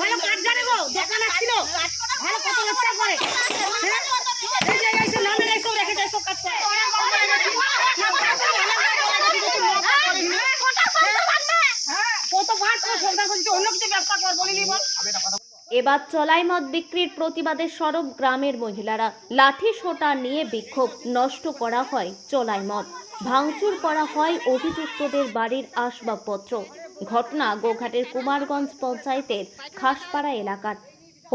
ভালো কাজ জানে গো, দোকান আসছিল ভালো কত ব্যবসা করে, এই যে এসে নামে এসে রেখে যায় সব কাজ করে। এবার চলাই মদ বিক্রির প্রতিবাদে সরব গ্রামের মহিলারা। লাঠি সোঁটা নিয়ে বিক্ষোভ, নষ্ট করা হয় চলাই মদ, ভাঙচুর করা হয় অভিযুক্তদের বাড়ির আসবাবপত্র। ঘটনা গোঘাটের কুমারগঞ্জ পঞ্চায়েতের খাসপাড়া এলাকার।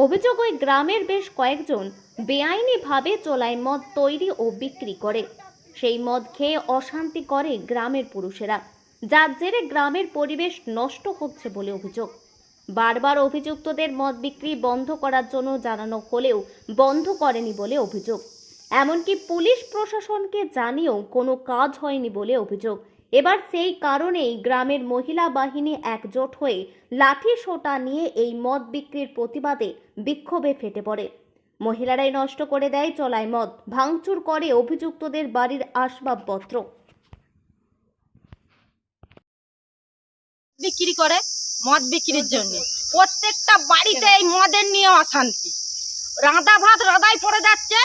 অভিযোগ, ওই গ্রামের বেশ কয়েকজন বেআইনিভাবে চলাই মদ তৈরি ও বিক্রি করে। সেই মদ খেয়ে অশান্তি করে গ্রামের পুরুষেরা, যার জেরে গ্রামের পরিবেশ নষ্ট হচ্ছে বলে অভিযোগ। বারবার অভিযুক্তদের মদ বিক্রি বন্ধ করার জন্য জানানো হলেও বন্ধ করেনি বলে অভিযোগ। এমনকি পুলিশ প্রশাসনকে জানিয়েও কোনো কাজ হয়নি বলে অভিযোগ। এবার সেই কারণেই গ্রামের মহিলা বাহিনী একজোট হয়ে লাঠি সোঁটা নিয়ে এই মদ বিক্রির প্রতিবাদে বিক্ষোভে ফেটে পড়ে। মহিলারাই নষ্ট করে দেয় চলাই মদ, ভাঙচুর করে অভিযুক্তদের বাড়ির আসবাবপত্র। বিক্রি করে মদ বিক্রির জন্য প্রত্যেকটা বাড়িতে এই মদের নিয়ে অশান্তি, রাঁধা ভাত রাঁধাই পড়ে যাচ্ছে,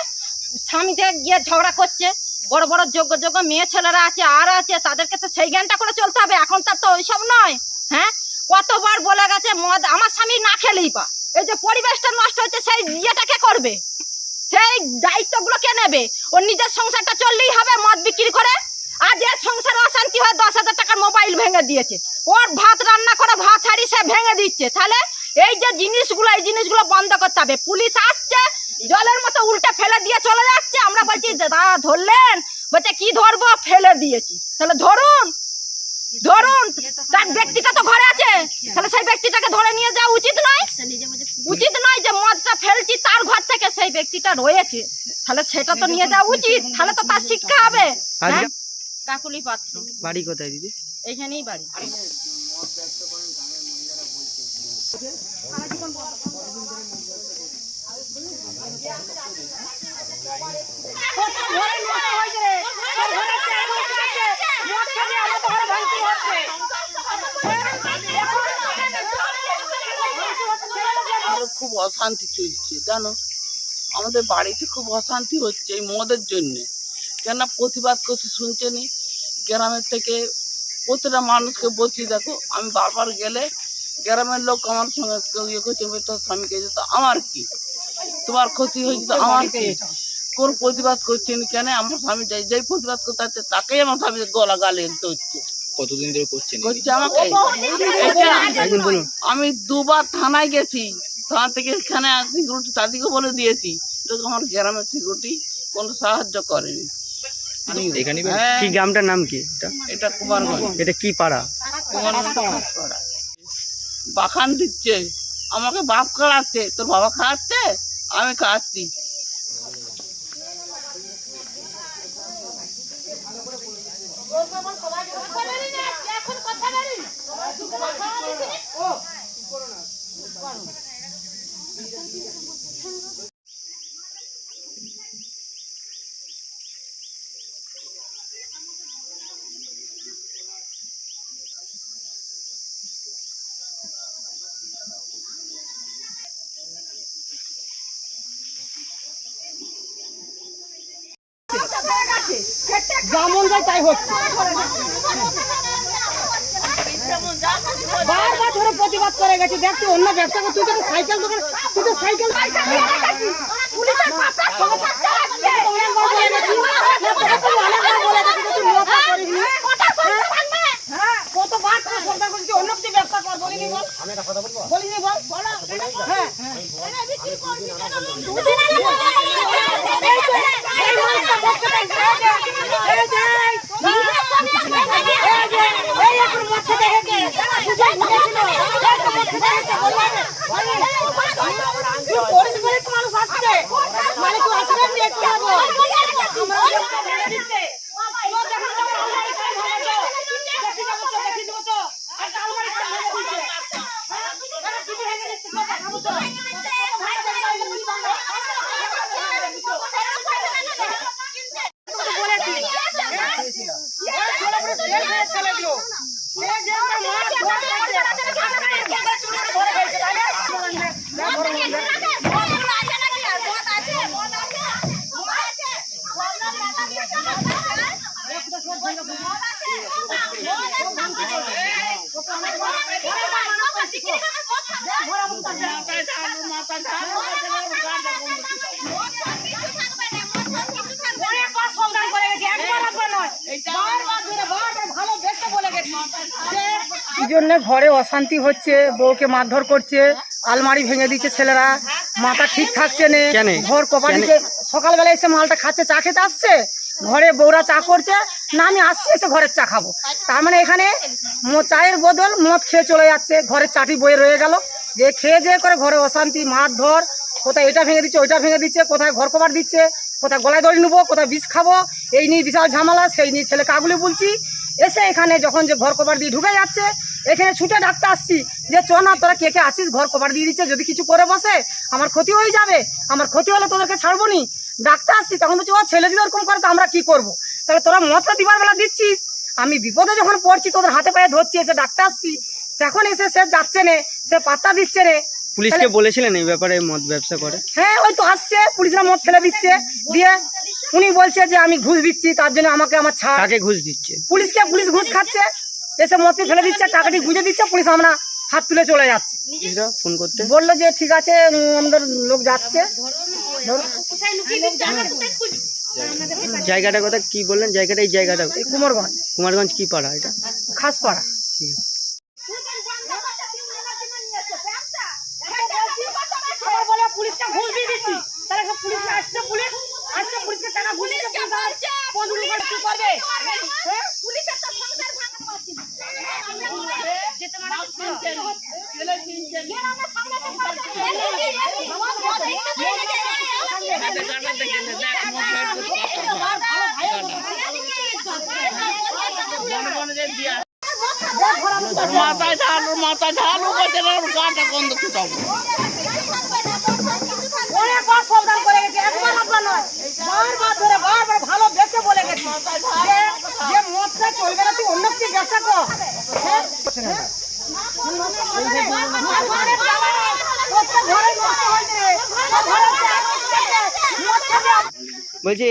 স্বামীদের গিয়ে ঝগড়া করছে। বড় বড় যোগ্য যোগ্য মেয়ে ছেলেরা আছে আর আছে, তাদেরকে তো সেই জ্ঞানটা করে চলতে হবে। এখন তার তো ওইসব নয়। হ্যাঁ, কতবার বলে গেছে মদ আমার স্বামী না খেলেই পা, এই যে পরিবেশটা নষ্ট হচ্ছে সেই ইয়েটাকে করবে, সেই দায়িত্বগুলো কে নেবে? ওর নিজের সংসারটা চললেই হবে মদ বিক্রি করে। আজ এর সংসারে অশান্তি হয়, 10,000 টাকার মোবাইল ভেঙে দিয়েছে, ওর ভাত রান্না করে ভাত হাঁড়ি সে ভেঙে দিচ্ছে। তাহলে এই যে জিনিসগুলো, এই জিনিসগুলো বন্ধ করতে হবে। পুলিশ আসছে জলের মতো উল্টে ফেলে দিয়ে চলে যাচ্ছে। আমরা বলছি দাদা ধরলেন, বলছে কি ধরবো, ফেলে দিয়েছি। তাহলে ধরুন ধরুন, তার ব্যক্তিটা তো ঘরে আছে, তাহলে সেই ব্যক্তিটাকে ধরে নিয়ে যাওয়া উচিত নয়? উচিত নয় যে মদটা ফেলছি তার ঘর থেকে সেই ব্যক্তিটা রয়েছে, তাহলে সেটা তো নিয়ে যাওয়া উচিত, তাহলে তো তার শিক্ষা হবে। কাকুলি পাত্র। বাড়ি কোথায় দিদি? এইখানেই বাড়ি। খুব অশান্তি চলছে জানো, আমাদের বাড়িতে খুব অশান্তি হচ্ছে এই মদের জন্য। কেন প্রতিবাদ করতে শুনছেনি গ্রামের থেকে প্রতিটা মানুষকে বলছি, দেখো আমি বারবার গেলে গ্রামের লোক আমার সঙ্গে কেউ ইয়ে করছে, তোর স্বামীকে যেত আমার কি, তোমার ক্ষতি হয়েছে তো আমার কি, কোন প্রতিবাদ করছেন কেন? আমার স্বামী যেই প্রতিবাদ করতে হচ্ছে তাকেই আমার স্বামী গলা গালে দিতে হচ্ছে। কতদিন ধরে করছেন? করছে আমাকে। আমি দুবার থানায় গেছি, থানা থেকে এখানে সিকিউরিটি তাদেরকে বলে দিয়েছি, আমার গ্রামের সিকিউরিটি কোনো সাহায্য করেনি। কি গ্রামটার নাম কি? এটা কুমারগঞ্জ। এটা কি পাড়া? পাড়া। বাখান দিচ্ছে, আমাকে বাপ খাওয়াচ্ছে, তোর বাবা খাওয়াচ্ছে, আমি খাওয়াচ্ছি। যেমন যায় তাই হচ্ছে, বারবার ধরে প্রতিবাদ করে গেছে। দেখ তুই অন্য ব্যবসা কর, তুই তো সাইকেল দোকান, তুই তো সাইকেল কতবার সরকার করছি অন্য কিছু ব্যবসা কর, বলিনি বল, বলিনি বল, হ্যাঁ মানুষ আসছে মানে তুই আসলে অনেকবার সাবধান করে গেছি, একবার একবার নয়, বারবার ধরে বারবার ভালোবেসে বলে গেছি যে কি জন্য ঘরে অশান্তি হচ্ছে, বউকে মারধর করছে, আলমারি ভেঙে দিচ্ছে ছেলেরা, মাথা ঠিক থাকছে না, কেন? ঘর কপা দিচ্ছে। সকালবেলা এসে মালটা খাচ্ছে, চা খেতে আসছে, ঘরে বউরা চা করছে না, আমি আসছি এসে ঘরের চা খাবো। তার মানে এখানে চায়ের বদল মদ খেয়ে চলে যাচ্ছে, ঘরের চাটি বয়ে রয়ে গেল। যে খেয়ে যে করে ঘরে অশান্তি, মারধর, কোথায় এটা ভেঙে দিচ্ছে, ওইটা ভেঙে দিচ্ছে, কোথায় ঘর কভার দিচ্ছে, কোথায় গলায় দড়ি নেবো, কোথায় বিষ খাবো, এই নিয়ে বিশাল ঝামেলা। সেই নিয়ে ছেলেকে আগুলি বলছি। এসে এখানে যখন যে ঘর কভার দিয়ে ঢুকে যাচ্ছে, এখানে ছুটে ডাকতে আসছি যে চ না, তোরা কে কে আছিস, ঘর কভার দিয়ে দিচ্ছে, যদি কিছু করে বসে আমার ক্ষতি হয়ে যাবে, আমার ক্ষতি হলে তোদেরকে ছাড়বো নি। ডাকতে আসছি, তখন বলছি ও ছেলে যদি ওরকম করে তো আমরা কি করবো? তাহলে তোরা মদটা দিবার বেলা দিচ্ছিস, আমি বিপদে যখন পড়ছি তোদের হাতে পায়ে ধরছি, এসে ডাকতে আসছি, তখন এসে সে যাচ্ছে নে, সে পাত্তা দিচ্ছে নে। পুলিশকে বলেছিলেন এই ব্যাপারে মদ ব্যবসা করে? হ্যাঁ, ওই তো আসছে, পুলিশরা মদ ফেলে দিচ্ছে, দিয়ে উনি বলছে যে আমি ঘুষ দিচ্ছি, তার জন্য আমাকে আমার ছাড়। কাকে ঘুষ দিচ্ছে? পুলিশকে, পুলিশ ঘুষ খাচ্ছে, এসে মদ ফেলে দিচ্ছে, টাকাটি গুঁজে দিচ্ছে, পুলিশ আমরা হাত তুলে চলে যাচ্ছে। পুলিশরা ফোন করতে বললো যে ঠিক আছে, আমাদের লোক যাচ্ছে। জায়গাটা কথা কি বললেন? জায়গাটা এই জায়গাটা এই কুমারগঞ্জ, কুমারগঞ্জ কি পাড়া এটা? খাসপাড়া। বলে পুলিশকে ঘুষ দিয়ে দিচ্ছি, তাহলে পুলিশ আসছে, পুলিশ আসছে, পুলিশকে টাকা ঘুষ দিচ্ছে, কি করবে? যেতে মানে মাথায় ঢালু করছে না, ওর গাটা বন্ধ ফুটাবো। অনেকবার সাবধান করে গেছি, একবার একবার নয়, বারবার ধরে বারবার ভালোবেসে বলে গেছি যে মদটা চলবে না, তুই অন্য কিছু ব্যবসা কর। বলছি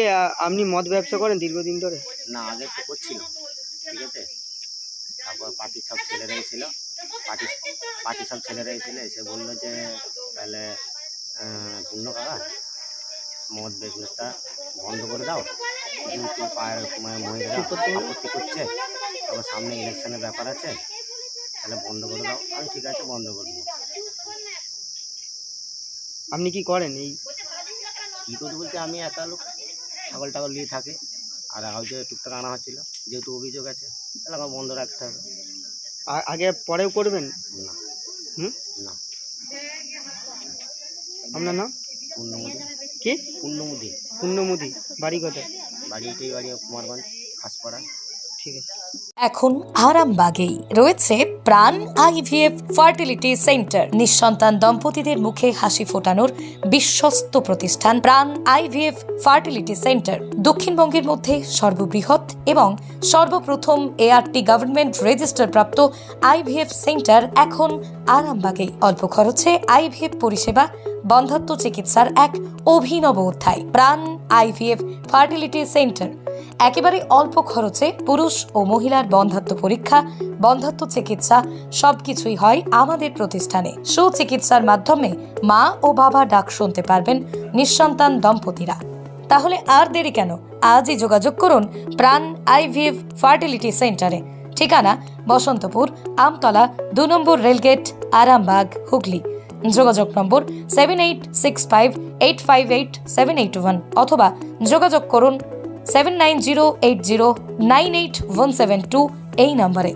আপনি মদ ব্যবসা করেন দীর্ঘদিন ধরে? না, আগে তো করছিল, ঠিক আছে। তারপর পার্টির সব ছেলেরা এসেছিল, পার্টি সব ছেলেরা এসেছিল, এসে বললো যে তাহলে পূর্ণ কাকা মদ বিজনেসটা বন্ধ করে দাও, যেহেতু মহিলারা আপত্তি করছে, তারপর সামনে ইলেকশনের ব্যাপার আছে, তাহলে বন্ধ করে দাও। আমি ঠিক আছে, বন্ধ করে দেবো। আপনি কি করেন? এই কী করতে বলতে আমি একা লোক, ছাগল টাগল নিয়ে থাকে, আর হয়তো টুকটাক আনা হচ্ছিল, যেহেতু অভিযোগ আছে তাহলে আমার বন্ধ রাখতে হবে। আগে পরেও করবেন না, না। আপনার নাম? পূর্ণমুদি। কি? পূর্ণমুদি। পূর্ণমুদি। বাড়ি কোথায়? বাড়ি এটাই, বাড়ি কুমারগঞ্জ, খাসপাড়া। ঠিক আছে। এখন আরামবাগেই রয়েছে প্রাণ আইভিএফ ফার্টিলিটি সেন্টার। নিঃসন্তান দম্পতিদের মুখে হাসি ফোটানোর বিশ্বস্ত প্রতিষ্ঠান প্রাণ আইভিএফ ফার্টিলিটি সেন্টার দক্ষিণবঙ্গের মধ্যে সর্ববৃহৎ এবং সর্বপ্রথম এআরটি গভর্নমেন্ট রেজিস্টার প্রাপ্ত আইভিএফ সেন্টার এখন আরামবাগেই। অল্প খরচে আইভিএফ পরিষেবা, বন্ধ্যাত্ব চিকিৎসার এক অভিনব অধ্যায়। প্রাণ আইভিএফ ফার্টিলিটি সেন্টার একেবারে অল্প খরচে পুরুষ ও মহিলার বন্ধ্যাত্ব পরীক্ষা, বন্ধ্যাত্ব চিকিৎসা সবকিছুই হয় আমাদের প্রতিষ্ঠানে। সুচিকিৎসার মাধ্যমে মা ও বাবা ডাক শুনতে পারবেন নিঃসন্তান দম্পতিরা। তাহলে আর দেরি কেন? আজই যোগাযোগ করুন প্রাণ আইভিএফ ফার্টিলিটি সেন্টারে। ঠিকানা বসন্তপুর, আমতলা, 2 নম্বর রেলগেট, আরামবাগ, হুগলি। যোগাযোগ নম্বর 7865858781 অথবা যোগাযোগ করুন 7908098172 এই নম্বরে।